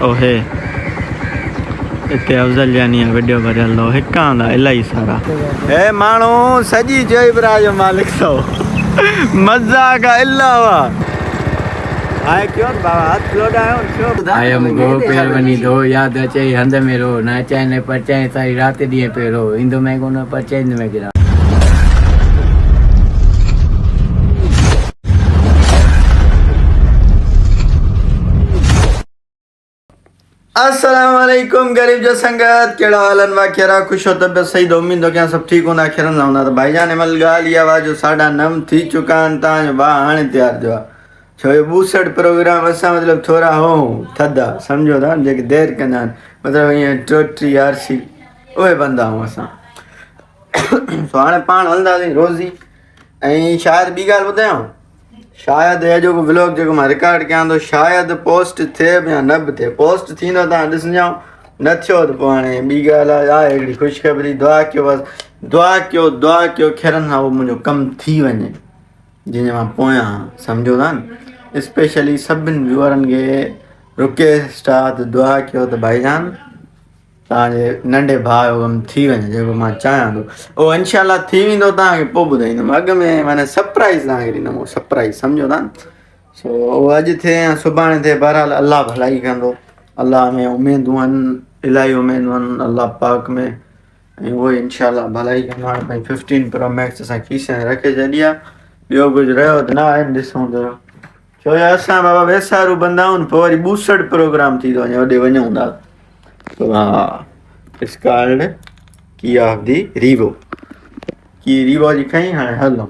ओहे इतने अफजल जानी वीडियो भरियल लो हिकां दा इलाही सारा ए माण्हू सॼी जयबरा जो मालिक सो मज़ाक इलावा आए क्यों बाबा हाथ लोडायो छो आयम गो पेर वनी दो याद अचे हंध में रो न चाहे पर चाहे सारी रात ॾींहं पियो रो ईंदो मैं कोन पर चाहे में गिरा अस्सलाम वालेकुम गरीब जो संगत केड़ा हालन वा केरा खुश हो तबियत सही दो उम्मीद हो क्या सब ठीक होना खिरन होना तो भाईजान मल गाल या वा जो साडा नम थी चुका ता बा हाने तैयार जो छो ये बूसड़ प्रोग्राम असा मतलब थोड़ा हो थदा समझो था जेके देर कना मतलब ये टोटरी आरसी ओए बंदा हूं असा सो हाने पाण हलदा रोजी ऐं शायद बी गाल बताऊं शायद ये जो व्लॉग जो मां रिकॉर्ड कयां तो शायद पोस्ट थे या न बि थे पोस्ट थींदो तव्हां ॾिसंजो न थियो त पोइ हाणे ॿी ॻाल्हि आहे हिकिड़ी ख़ुशख़बरी दुआ कयो बसि दुआ कयो खैरनि सां उहो मुंहिंजो कमु थी वञे जंहिंजे मां पोयां सम्झो था न स्पेशली सभिनि व्यूअरनि खे रिक्वेस्ट आहे त दुआ कयो त भाईजान तव्हांजे नंढे भाउ जो कमु थी वञे जेको मां चाहियां थो उहो इनशाला थी वेंदो तव्हांखे पोइ ॿुधाईंदुमि अॻु में माना सरप्राइज़ तव्हांखे ॾींदुमि सरप्राइज़ सम्झो था न सो उहो अॼु थिए या सुभाणे थिए बहरहाल अलाह भलाई कंदो अलाह में उमेदूं आहिनि इलाही उमेदूं आहिनि अलाह पाक में ऐं उहो इनशाला भलाई कंदो हाणे भाई 15 प्रो मैक्स असां खीसे में रखे छॾी आहे ॿियो कुझु रहियो त न आहे ॾिसूं त छो जो असां बाबा वेसारू बंदा आहियूं पोइ वरी बूसड़ प्रोग्राम थी थो वञे होॾे वञूं था तो हाँ इस कार्ड की ऑफ दी रीवो की रीवो जी खई हाणे हलो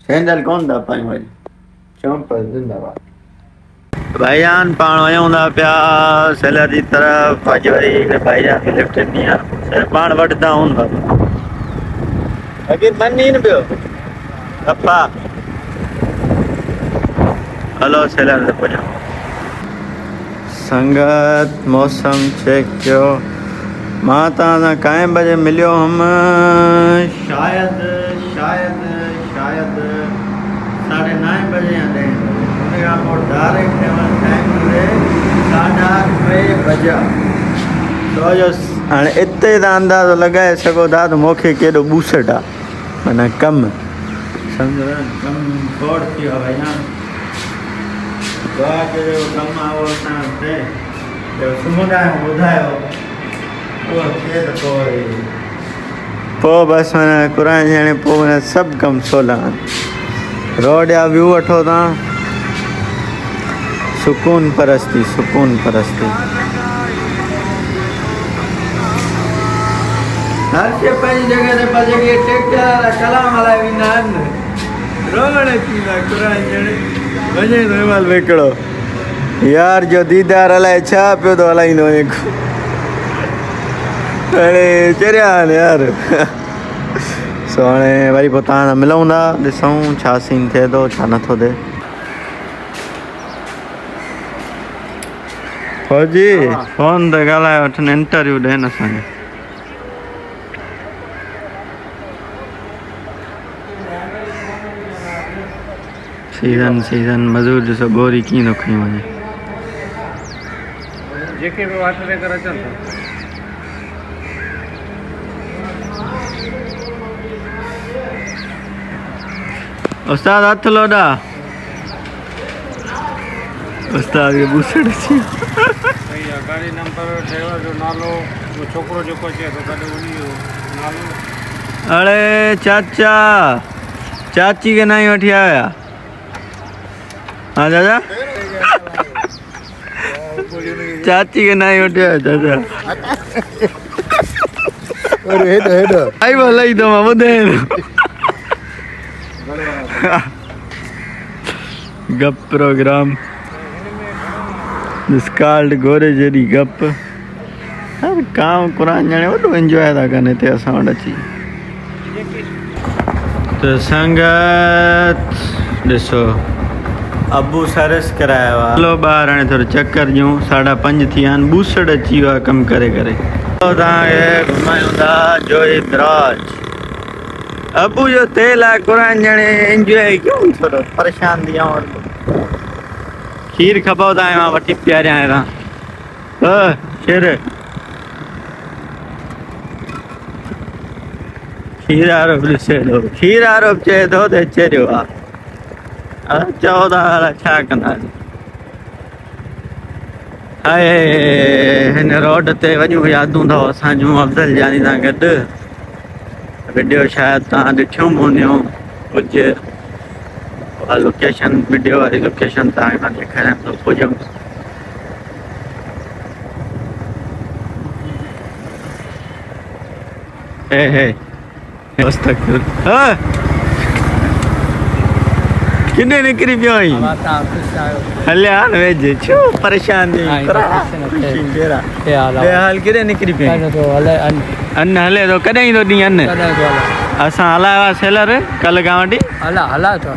सैंडल कौन था पायूं वरी चंपल जिंदाबाद भाईजान पाण वयूं था पिया सैलर जी तरफ़ अॼु वरी भाईजान खे लिफ्ट ॾिनी आहे पाण वठंदा हूंदा अॻे मनी न पियो अप्पा हलो सैलर ते पहुचूं संगत मौसम चेक कयो मां तव्हां सां काएं बजे मिलियो हुअमि शायद 9:30 बजे या 10 उन खां पोइ डायरेक्ट टाइम हुजे 3:30 बजे छो जो हाणे इते तव्हां अंदाज़ो लॻाए सघो था त मूंखे केॾो बूसट आहे माना कमु सम्झो कमु खोड़ थी वियो भईया दुआ कयो कमु आहे उहो असां थिए सुम्हंदा आहियूं ॿुधायो उहो थिए त पोइ बसि माना क़ुर ॼणे पोइ माना सभु कमु सवला आहिनि रोड जा व्यू वठो तव्हां सुकून परस्ती हर शइ पंहिंजी जॻह ते पर जेके ट्रैक्टर वारा कलाम हलाए वेंदा आहिनि रोड थींदा क़ुर ॼणे वञे थो हिमल विकिणो यार जो दीदार अलाए छा पियो थो हलाईंदो वञे हाणे चरिया आहिनि यार सो हाणे वरी पोइ तव्हां सां मिलूं था ॾिसूं छा सीन थिए थो छा नथो थिए फौजी फोन ते ॻाल्हाए वठनि इंटरव्यू ॾियनि असांखे सीज़न मज़दूर ॾिसो गोरी कीअं थो खणी वञे जेके बि वाट ते कर अचनि था उस्ताद हथ लोॾा उस्ताद खे बूसड़ अची गाड़ी नंबर ड्राइवर जो नालो वो छोकिरो जेको अचे थो गॾु उन जो नालो अड़े चाचा चाची के नाई वठी आया हाँ चाचा चाची के नाई वठी आया चाचा आई भलाई तो मां ॿुधाए गप प्रोग्राम दिस कॉल्ड गोरे जहिड़ी गप हर काम कुरान ॼणे वॾो एंजॉय था कनि हिते असां वटि अची त संगत ॾिसो अबू सर्विस करायो आहे हलो ॿार हाणे थोरो चकर ॾियूं 5:30 थी विया आहिनि बूसड़ अची वियो आहे कमु करे तव्हांखे घुमायूं था जोई दराज अबू जो तेल आहे कुरान ॼणे एंजॉय कयूं थोरो परेशान थी विया खीर खपाव तव्हां मां वठी पियारियां था शेर खीर आरोप छेड़ो खीर आरोप चए थो त चरियो आहे चओ था हाणे छा कंदा हाय हिन रोड ते वञूं यादूं अथव असांजूं अफ़ज़ल जानी सां गॾु वीडियो शायदि तव्हां ॾिठियूं हूंदियूं कुझु लोकेशन वीडियो वारी लोकेशन तव्हांखे मां ॾेखारियां थो पुॼूं हे किने निकिरी पियो आई हलिया न वेझे छो परेशान बेहाल किथे निकिरी पियो अन हले थो कॾहिं ईंदो ॾींहुं अन असां हलायो आहे सेलर कल्ह खां वठी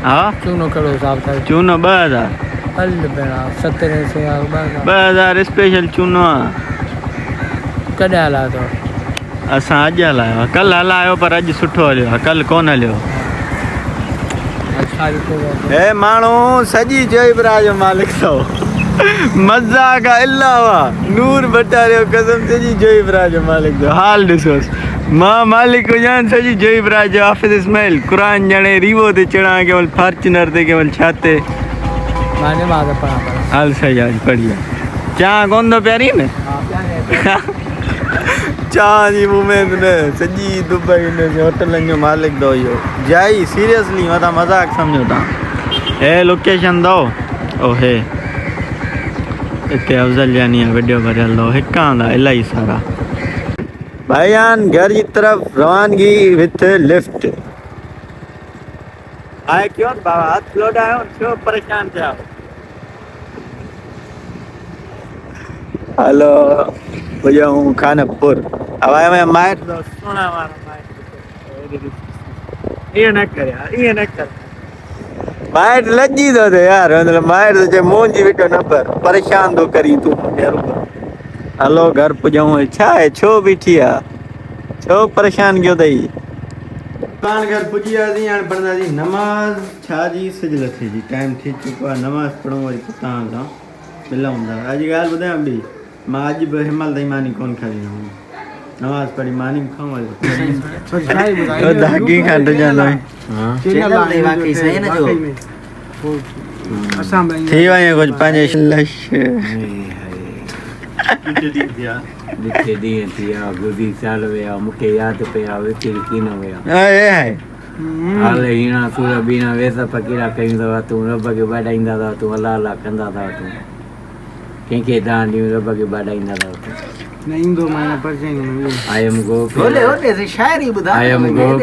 हा चूनो 2000 2000 स्पेशल चूनो आहे कॾहिं हलायो अथव असां अॼु हलायो आहे कल्ह हलायो पर अॼु सुठो हलियो आहे कल्ह कोन हलियो हे माण्हू सॼी जोइबरा जो मालिक अथव मज़ाक खां अलावा नूर भटारियो कसम सॼी जोइबरा जो मालिक अथव हाल ॾिसोसि मां मालिक हुजां सॼी जोइबरा जो हाफ़िज़ इस्माइल क़ुर ॼणे रीवो ते चढ़ां केवल फॉर्चुनर ते केवल छा ते हाल सही आहे बढ़िया चांहि कोन थो प्यारी न चांहि जी उमेद न सॼी दुबई न होटलनि जो मालिक अथव इहो जाई सीरियसली मथां मज़ाक सम्झो तव्हां हे लोकेशन अथव ओ हे हिते अफ़ज़ल जानी आहे वीडियो भरियल अथव हिकां हूंदा इलाही सारा भाईजान घर की तरफ रवानगी विथ लिफ्ट आए क्यों बाबा हाथ लोडायो छो परेशान थिया हेलो भैया हूँ खानपुर हवाई में माइट सोना वाला माइट ये न कर यार ये न कर माइट लजी तो थे यार मतलब माइट तो मुंह जी बिटो नंबर परेशान तो करी तू यार हेलो घर पुजाऊं छा है छो बीठी आ छो परेशान क्यों थई पान घर पुजी वियासीं हाणे पढ़ंदासीं नमाज़ छा जी सिज लथे जी टाइम थी चुको आहे नमाज़ पढ़ूं वरी तव्हां सां मिलूं था अॼु ॻाल्हि ॿुधायां ॿी मां अॼु बि हिमल ताईं मानी कोन खाई नमाज़ पढ़ी मानी खाऊं वरी दागी खां ॾिजंदो थी वञे कुझु पंहिंजे ॾिठे ॾींहं थी विया गुज़री साल विया मूंखे यादि पिया विकिरी कीन विया हाल हीणा सूर बीणा वेस फ़क़ीरा कयूं अथव तूं रब खे ॿाॾाईंदा अथव तूं अला अला कंदा अथव तूं कंहिंखे तव्हां ॾियूं रब खे ॿाॾाईंदा अथव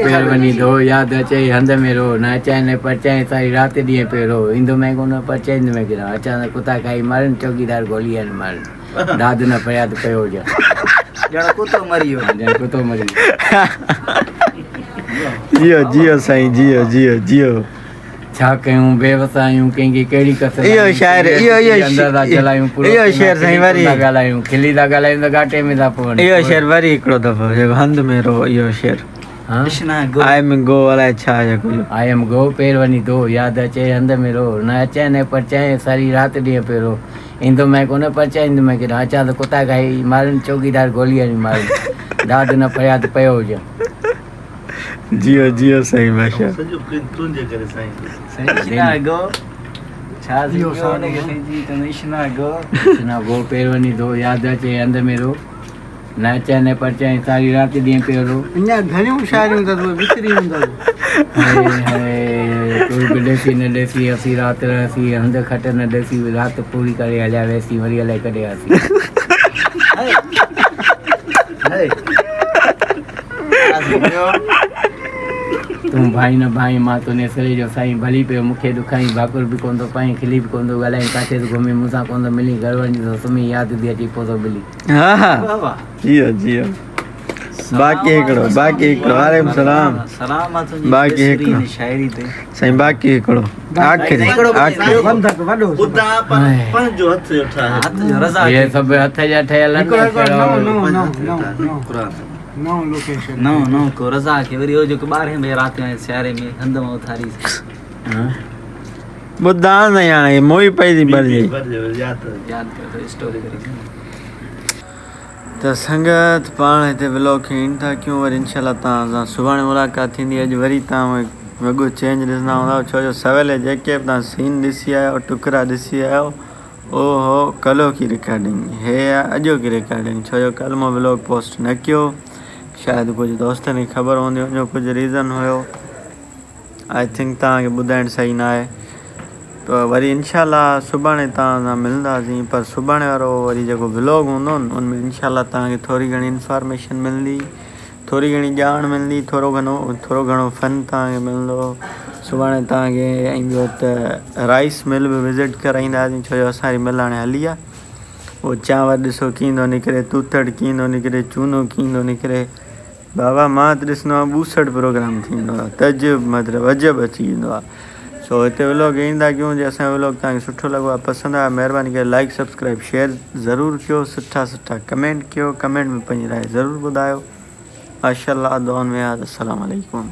पेर वञी धो यादि अचे हंध में रो न अचाए न परचाए सारी राति ॾींहं पियो रो ईंदो मैं कोन परचाईंदो मैं किरां अचां त कुता खाई मारनि चौकीदार गोली आहिनि मारनि दाद न फरियाद पियो हुजे कुतो मरी वियो कुतो मरी जियो जियो साईं जियो जियो जियो छा कयूं बेवस आहियूं कंहिंखे कहिड़ी कसर इहो शाइर जलायूं इहो शेर साईं वरी ॻाल्हायूं खिली था ॻाल्हायूं त घाटे में था पवनि इहो शेर वरी हिकिड़ो दफ़ो जेको हंध में रो इहो शेर आई एम गो अलाए छा आई एम गो पेर वञी धो यादि अचे हंध में रो न अचाए न परचाए सारी राति ॾींहं पियो रो ईंदो मैं कोन परचाईंदो मैं किरां अचां त कुता खाई मारनि चौकीदार गोली हणी मारनि दाद न फरियाद पियो हुजे जियो जियो साईं बादशाह पेर वञी धो यादि अचे हंध में रो न अचाए न परचाए सारी राति ॾींहं पियो रो घणियूं शायरियूं विकिरी तूं बि ॾेसी न ॾेसी असीं राति रहियासीं हंधि खट न ॾेसी राति पूरी करे हलिया वियासीं वरी अलाए कॾहिं आसीं तूं भाई न भाई मां तुंहिंजे सिरे जो साईं भली पियो मूंखे ॾुखाई भाकुर बि कोन थो पाईं खिली बि कोन थो ॻाल्हाईं काथे थो घुमी मूंसां कोन थो मिली घर वञी थो सुम्ही यादि थी अची पोइ थो मिली हा हा जियो जियो बाक़ी हिकिड़ो वालेकुम सलाम बाक़ी हिकिड़ो शाइरी ते साईं बाक़ी हिकिड़ो आख़िरी ये सभु हथ जा ठहियल नो को रज़ा के वरी हो जो के 12 में रात में सियारे में हंध में उथारी ॿुधां न हाणे मोई पई थी भरिजे याद कर स्टोरी करी त संगत पाण हिते व्लॉग खे एंड था कयूं वरी इंशाल्लाह तव्हां सां सुभाणे मुलाक़ात थींदी। अॼु वरी तव्हां वॻो चेंज ॾिसंदा हूंदव छो जो सवेल जेके बि तव्हां सीन ॾिसी आहियो टुकड़ा ॾिसी आहियो उहो हो कल्ह की रिकॉर्डिंग हे आहे अॼो की रिकॉर्डिंग छो जो कल्ह मां व्लॉग पोस्ट न कयो शायदि कुझु दोस्तनि खे ख़बर हूंदी हुनजो कुझु रीज़न हुयो आई थिंक तव्हांखे ॿुधाइणु सही न आहे त वरी इंशाल्लाह सुभाणे तव्हां सां मिलंदासीं पर सुभाणे वारो वरी जेको व्लॉग हूंदो न उनमें इंशाल्लाह तव्हांखे थोरी घणी इंफॉर्मेशन मिलंदी थोरी घणी ॼाण मिलंदी थोरो घणो फन तव्हांखे मिलंदो सुभाणे तव्हांखे ऐं ॿियो त राइस मिल बि विज़िट कराईंदासीं छो जो असांजी मिल हाणे हली आहे उहो चांवर ॾिसो कीअं थो निकिरे तूतड़ कीअं थो निकिरे चूनो कीअं थो निकिरे बाबा मां त ॾिसंदो आहियां ॿूसड़ प्रोग्राम थींदो आहे तज मतिलबु अजब अची वेंदो आहे सो हिते व्लॉग ईंदा कयूं जे असांजो व्लॉग तव्हांखे सुठो लॻो आहे पसंदि आहे महिरबानी करे लाइक सब्सक्राइब शेयर ज़रूरु कयो सुठा कमेंट कयो कमेंट में पंहिंजी राय ज़रूरु ॿुधायो माशाअल्लाह दुआउनि में यादि अस्सलाम वालेकुम।